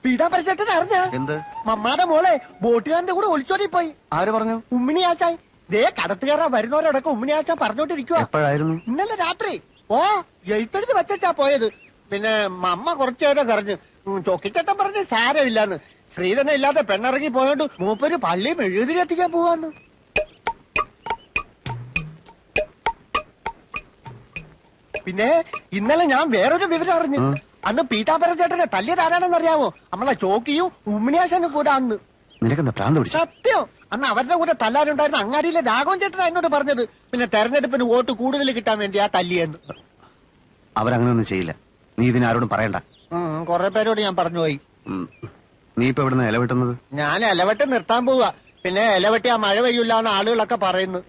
പീതാപരിച്ചേട്ടൻ അറിഞ്ഞ എന്ത്? മമ്മാടെ മോളെ ബോട്ടുകാരന്റെ കൂടെ ഒളിച്ചോടി പോയി. ആര് പറഞ്ഞു? ഉമ്മിണി ആശാൻ. ദേ കടത്തുകയറാൻ വരുന്നവരോടൊക്കെ ഉമ്മിണി ആശാൻ പറഞ്ഞോണ്ടിരിക്കുക. എപ്പോഴായിരുന്നു? ഇന്നലെ രാത്രി. ഓ, എഴുത്തെഴുതി വെച്ചാ പോയത്. പിന്നെ മമ്മ കുറച്ചേരം കറഞ്ഞു. ചൊക്കിച്ചേട്ടൻ പറഞ്ഞ് സാരമില്ലാന്ന്. ശ്രീധരൻ ഇല്ലാതെ പെണ്ണിറങ്ങി പോയോണ്ട് മൂപ്പര് പള്ളിയും എഴുതിലെത്തിക്കാൻ പോവാന്ന്. പിന്നെ ഇന്നലെ ഞാൻ വേറൊരു വിവരം അറിഞ്ഞു. അന്ന് പീതാംബരം ചേട്ടനെ തല്ലിയതാരാണെന്ന് അറിയാമോ? നമ്മളെ ചോക്കിയും ഉമ്മിണിയാശാനും കൂടെ അന്ന്. നിനക്കെന്താ പ്രാന്ത് പിടിച്ചു? സത്യം. അന്ന് അവരുടെ കൂടെ തല്ലാനുണ്ടായിരുന്ന അങ്ങാടിയിലെ രാഘവൻ ചേട്ടനാ എന്നോട് പറഞ്ഞത്. പിന്നെ തെരഞ്ഞെടുപ്പിന് വോട്ട് കൂടുതൽ കിട്ടാൻ വേണ്ടി ആ തല്ലിയെന്ന്. അവരങ്ങനെ ഒന്നും ചെയ്യില്ല. നീ ഇതിനാരോടും പറയണ്ട. കൊറേ പേരോട് ഞാൻ പറഞ്ഞു പോയി. നീ ഇപ്പൊ എവിടുന്ന് ഇലവെട്ടുന്നത്? ഞാൻ ഇലവെട്ട് നിർത്താൻ പോവാ. പിന്നെ ഇലവെട്ടി ആ മഴ പെയ്യൂലെന്ന് ആളുകളൊക്കെ പറയുന്നു.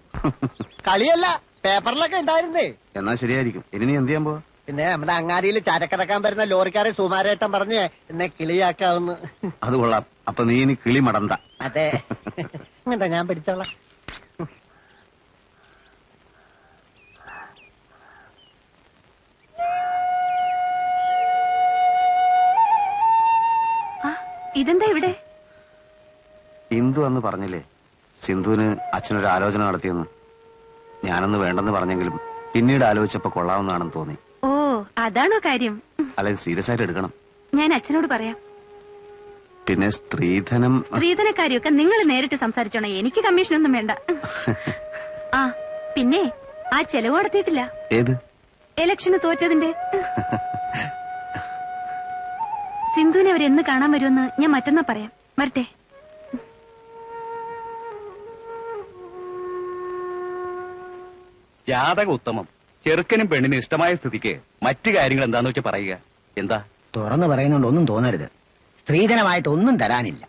കളിയല്ല, പേപ്പറിലൊക്കെ ഉണ്ടായിരുന്നേ. എന്നാ ശരിയായിരിക്കും. ഇനി നീ എന്ത് ചെയ്യാൻ പോവാ? പിന്നെ നമ്മുടെ അങ്ങാടിയിൽ ചരക്കിറക്കാൻ വരുന്ന ലോറിക്കാരെ സുമാരേട്ടൻ പറഞ്ഞ് എന്നെ കിളിയാക്കാവുന്നു. അത് കൊള്ളാം. അപ്പൊ നീ ഇനി കിളി മടണ്ട. അതെ. എന്താ ഞാൻ പിടിച്ചോളാം. ഇതെന്താ ഇവിടെ? ഇന്ദു അന്ന് പറഞ്ഞില്ലേ സിന്ധുവിന് അച്ഛനൊരു ആലോചന നടത്തിയെന്ന്. ഞാനൊന്ന് വേണ്ടെന്ന് പറഞ്ഞെങ്കിലും പിന്നീട് ആലോചിച്ചപ്പോ കൊള്ളാവുന്നതാണെന്ന് തോന്നി. ഓ, അതാണോ കാര്യം? അല്ല, ഇത് സീരിയസ് ആയിട്ട് എടുക്കണം. ഞാൻ അച്ഛനോട് പറയാം. പിന്നെ സ്ത്രീധനക്കാരിയൊക്കെ നിങ്ങൾ നേരിട്ട് സംസാരിച്ചോണേ. എനിക്ക് കമ്മീഷനൊന്നും വേണ്ട. ആ പിന്നെ ആ ചെലവ് നടത്തിയിട്ടില്ല. ഏത്? ഇലക്ഷന് തോറ്റതിന്റെ. സിന്ധുവിനെ അവരെന്ന് കാണാൻ വരുമെന്ന് ഞാൻ മറ്റന്നാ പറയാം. വരട്ടെ. ജാതക ഉത്തമം. ചെറുക്കനും പെണ്ണിനും ഇഷ്ടമായ സ്ഥിതിക്ക് മറ്റു കാര്യങ്ങൾ എന്താന്ന് വെച്ചാൽ പറയുക. എന്താ? തുറന്നു പറയുന്നോണ്ട് ഒന്നും തോന്നരുത്. സ്ത്രീധനമായിട്ട് ഒന്നും തരാനില്ല.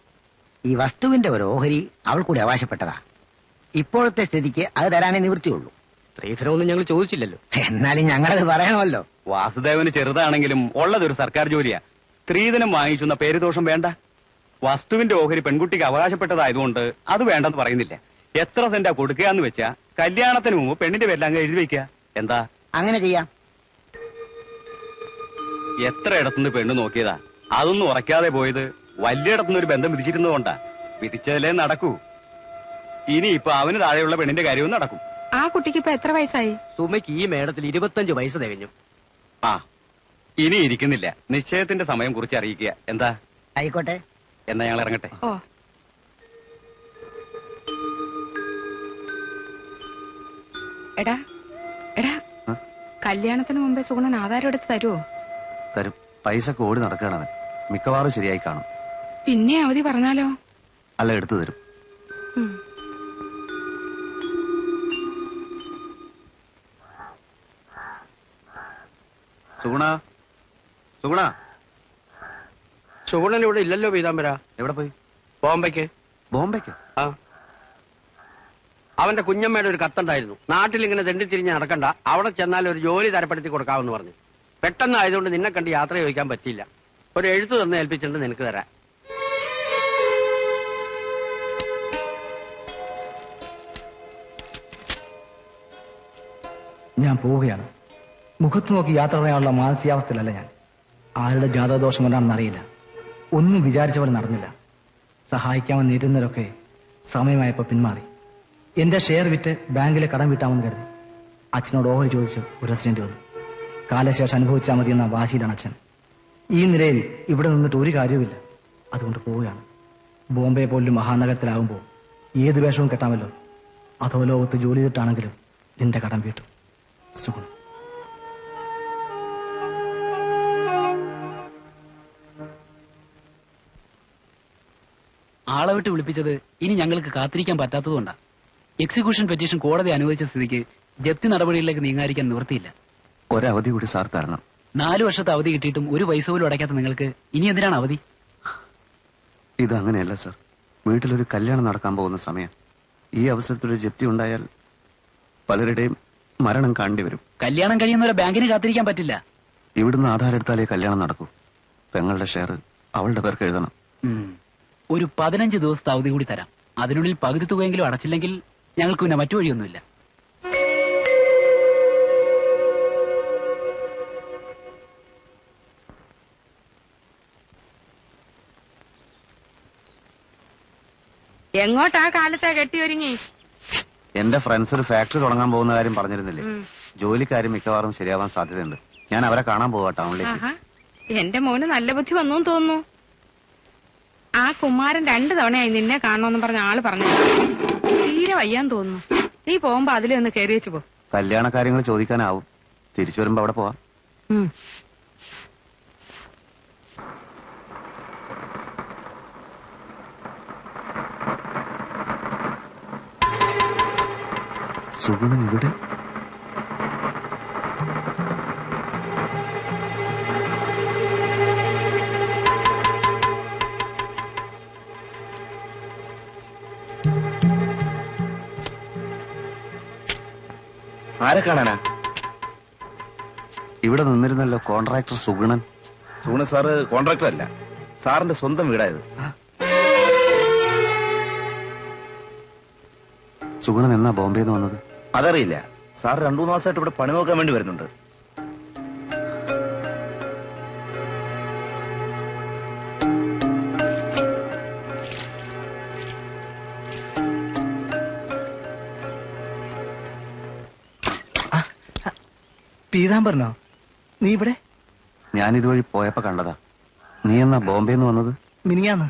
ഈ വസ്തുവിന്റെ ഒരു ഓഹരി അവൾ കൂടി അവകാശപ്പെട്ടതാ. ഇപ്പോഴത്തെ സ്ഥിതിക്ക് അത് തരാനേ നിവൃത്തിയുള്ളൂ. സ്ത്രീധനമൊന്നും ഞങ്ങൾ ചോദിച്ചില്ലല്ലോ. എന്നാലും ഞങ്ങളത് പറയണമല്ലോ. വാസുദേവന് ചെറുതാണെങ്കിലും ഉള്ളതൊരു സർക്കാർ ജോലിയാ. സ്ത്രീധനം വാങ്ങിച്ചുന്ന പേരുദോഷം വേണ്ട. വസ്തുവിന്റെ ഓഹരി പെൺകുട്ടിക്ക് അവകാശപ്പെട്ടതായതുകൊണ്ട് അത് വേണ്ടെന്ന് പറയുന്നില്ല. എത്ര സെന്റാ കൊടുക്കുകയെന്ന് വെച്ചാ കല്യാണത്തിന് മുമ്പ് പെണ്ണിന്റെ പേരിൽ അങ്ങ് എഴുതി വെക്കുക. എന്താ? അങ്ങനെ ചെയ്യാം. എത്ര ഇടത്തുനിന്ന് പെണ്ണ് നോക്കിയതാ. അതൊന്നും ഉറക്കാതെ പോയത് വലിയിടത്തുനിന്ന് ഒരു ബന്ധം വിധിച്ചിരുന്നതുകൊണ്ടാ. വിധിച്ചതിലേ നടക്കൂ. ഇനി ഇപ്പൊ അവന് താഴെയുള്ള പെണ്ണിന്റെ കാര്യവും നടക്കും. ആ കുട്ടിക്ക് ഇപ്പൊ എത്ര വയസ്സായി? സുമയ്ക്ക് ഈ മേടത്തിൽ 25 വയസ്സ് തികഞ്ഞു. ആ, ഇനി ഇരിക്കുന്നില്ല. നിശ്ചയത്തിന്റെ സമയം കുറിച്ച് അറിയിക്കുക. എന്താ? ആയിക്കോട്ടെ. എന്നാ ഞങ്ങൾ ഇറങ്ങട്ടെ. ഓ, എടാ എടാ, കല്യാണത്തിന് മുമ്പേ സുഗുണൻ ആധാരം എടുത്ത് തരുമോ? തരും. പൈസ ഓടി നടക്കുകയാണവൻ. മിക്കവാറും ശരിയായി കാണും. പിന്നെ അവധി പറഞ്ഞാലോ? അല്ല, എടുത്തു തരും. സുഗുണ, സുഗുണ. സുഗുണൻ ഇവിടെ ഇല്ലല്ലോ പീതാംബര. എവിടെ പോയി? ബോംബെക്ക്. ബോംബെക്ക്? ആ, അവന്റെ കുഞ്ഞമ്മയുടെ ഒരു കത്തുണ്ടായിരുന്നു. നാട്ടിൽ ഇങ്ങനെ തെണ്ടിത്തിരിഞ്ഞ് നടക്കണ്ട, അവിടെ ചെന്നാൽ ഒരു ജോലി തരപ്പെടുത്തി കൊടുക്കാമെന്ന് പറഞ്ഞു. പെട്ടെന്നായതുകൊണ്ട് നിന്നെ കണ്ട് യാത്ര ചോദിക്കാൻ പറ്റിയില്ല. ഒരു എഴുത്ത് തന്നെ ഏൽപ്പിച്ചിട്ട് നിനക്ക് തരാം. ഞാൻ പോവുകയാണ്. മുഖത്ത് നോക്കി യാത്ര പറയാനുള്ള മാനസികാവസ്ഥയിലല്ല ഞാൻ. ആരുടെ ജാതകദോഷം കൊണ്ടാണെന്ന് അറിയില്ല. ഒന്നും വിചാരിച്ച പോലെ നടന്നില്ല. സഹായിക്കാമെന്ന് ഇരുന്നവരൊക്കെ സമയമായപ്പോൾ പിന്മാറി. എന്റെ ഷെയർ വിറ്റ് ബാങ്കിലെ കടം വീട്ടാമെന്ന് കരുതി. അച്ഛനോട് ഓഹരി ചോദിച്ചു ഒരു റെസിഡന്റ് വന്നു. കാലശേഷം അനുഭവിച്ചാൽ മതി എന്ന വാശിയിലാണ് അച്ഛൻ. ഈ നിലയിൽ ഇവിടെ നിന്നിട്ട് ഒരു കാര്യവുമില്ല. അതുകൊണ്ട് പോവുകയാണ്. ബോംബെ പോലൊരു മഹാനഗരത്തിലാവുമ്പോൾ ഏത് വേഷവും കെട്ടാമല്ലോ. അതോ ലോകത്ത് ജോലി ചെയ്തിട്ടാണെങ്കിലും നിന്റെ കടം വീട്ടും. സുഖം. ആളെ വിട്ട് വിളിപ്പിച്ചത് ഇനി ഞങ്ങൾക്ക് കാത്തിരിക്കാൻ പറ്റാത്തതുകൊണ്ടാ. എക്സിക്യൂഷൻ പെറ്റീഷൻ കോടതി അനുവദിച്ച സ്ഥിതിക്ക് ജപ്തി നടപടികളിലേക്ക് നീങ്ങാതിരിക്കാൻ നിവൃത്തിയില്ല. ഒരവധി കൂടി സാർ തരണം. 4 വർഷത്തെ അവധി കിട്ടിയിട്ടും ഒരു പൈസ പോലും അടയ്ക്കാത്ത നിങ്ങൾക്ക് ഇനി എന്തിനാണ് അവധി? ഇതങ്ങനെയല്ല സാർ. വീട്ടിലൊരു കല്യാണം നടക്കാൻ പോകുന്ന സമയം. ഈ അവസരത്തിലൊരു ജപ്തി ഉണ്ടായാൽ പലരുടെയും മരണം കാണേണ്ടി വരും. കല്യാണം കഴിയുന്നവരെ ബാങ്കിന് കാത്തിരിക്കാൻ പറ്റില്ല. ഇവിടുന്ന് ആധാരം എടുത്താലേ കല്യാണം നടക്കൂ. പെങ്ങളുടെ ഷെയർ അവളുടെ പേർക്ക് എഴുതണം. ഒരു 15 ദിവസത്തെ അവധി കൂടി തരാം. അതിനുള്ളിൽ പകുതി തുകയെങ്കിലും അടച്ചില്ലെങ്കിൽ ഞങ്ങൾക്ക് പിന്നെ മറ്റു വഴിയൊന്നുമില്ല. എങ്ങോട്ടാ കാലത്തെ കെട്ടിയൊരുങ്ങി? എന്റെ ഫ്രണ്ട്സ് ഒരു ഫാക്ടറി തുടങ്ങാൻ പോകുന്ന കാര്യം പറഞ്ഞിരുന്നില്ലേ? ജോലിക്കാരും മിക്കവാറും ശരിയാവാൻ സാധ്യതയുണ്ട്. ഞാൻ അവരെ കാണാൻ പോവാ ടൗണിലേക്ക്. ആഹാ, എന്റെ മോന് നല്ല ബുദ്ധി വന്നു തോന്നുന്നു. ആ കുമാരൻ 2 തവണയായി നിന്നെ കാണണമെന്ന് പറഞ്ഞ ആള് പറഞ്ഞു. തീരെ വയ്യാൻ തോന്നുന്നു. നീ പോകുമ്പോ അതിലൊന്ന് കയറി വെച്ചു പോ. കല്യാണ കാര്യങ്ങൾ ചോദിക്കാനാവും. തിരിച്ചു വരുമ്പോ അവിടെ പോവാം. സുഗുണൻ ഇവിടെ? ആരെ കാണാനാ? ഇവിടെ നിന്നിരുന്നല്ലോ contractor Sugunan. Sugunan sir contractor അല്ല, സാറിന്റെ സ്വന്തം വീടായത്. സുഗുണൻ എന്നാ ബോംബെന്ന് വന്നത്? അതറിയില്ല. സാർ 2-3 മാസമായിട്ട് ഇവിടെ പണി നോക്കാൻ വേണ്ടി വരുന്നുണ്ട്. പീതാംബരനോ? നീ ഇവിടെ? ഞാൻ ഇതുവഴി പോയപ്പോ കണ്ടതാ. നീ എന്നാ ബോംബെന്ന് വന്നത്? മിനിങ്ങാന്ന്.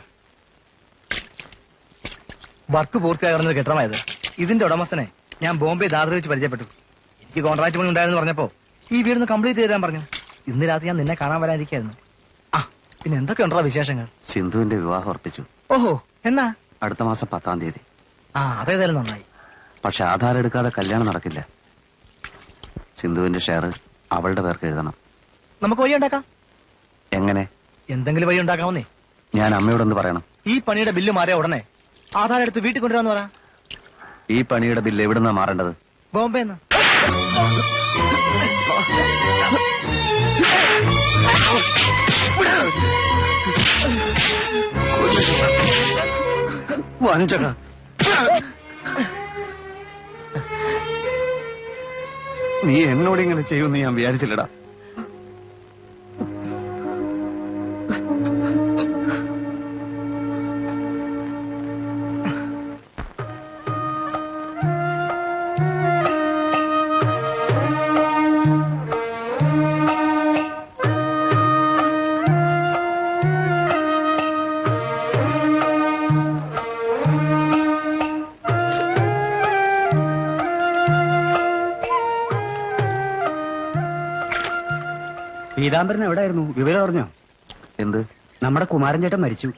വർക്ക് പൂർത്തിയാകുന്നത് കെട്ടിടമായത്. ഇതിന്റെ ഉടമസ്ഥനെ ഞാൻ ബോംബെ ദാദർ വെച്ച് പരിചയപ്പെട്ടു. എനിക്ക് കോൺട്രാക്ട് പണി ഉണ്ടായിരുന്നു പറഞ്ഞപ്പോ ഈ വീടൊന്ന് കംപ്ലീറ്റ് ചെയ്താൻ പറഞ്ഞു. ഇന്ന് രാത്രി ഞാൻ നിന്നെ കാണാൻ വരാനിരിക്കായിരുന്നു. ആ പിന്നെ എന്തൊക്കെ ഉണ്ടോ വിശേഷങ്ങൾ? സിന്ധുവിന്റെ വിവാഹം ഉറപ്പിച്ചു. ഓഹോ, എന്നാ? അടുത്ത മാസം 10-ാം തീയതി. ആ അതേതായാലും നന്നായി. പക്ഷെ ആധാരം എടുക്കാതെ കല്യാണം നടക്കില്ല. സിന്ധുവിന്റെ ഷെയർ അവളുടെ പേർക്ക് എഴുതണം. നമുക്ക് വഴി ഉണ്ടാക്കാം. എങ്ങനെ? എന്തെങ്കിലും വഴി ഉണ്ടാക്കാവുന്നേ. ഞാൻ അമ്മയോടൊന്ന് പറയണം. ഈ പണിയുടെ ബില്ല് മാറിയ ഉടനെ ആധാരം എടുത്ത് വീട്ടിൽ കൊണ്ടുവരാന്ന് പറ. ഈ പണിയുടെ ബില്ല് എവിടുന്നാ മാറേണ്ടത്? ബോംബെന്ന്. വഞ്ചക. നീ എന്നോട് ഇങ്ങനെ ചെയ്യുമെന്ന് ഞാൻ വിചാരിച്ചില്ലടാ. പീതാംബരൻ എവിടെയായിരുന്നു? വിവരം അറിഞ്ഞോ? എന്ത്? നമ്മുടെ കുമാരൻ ചേട്ടൻ മരിച്ചു.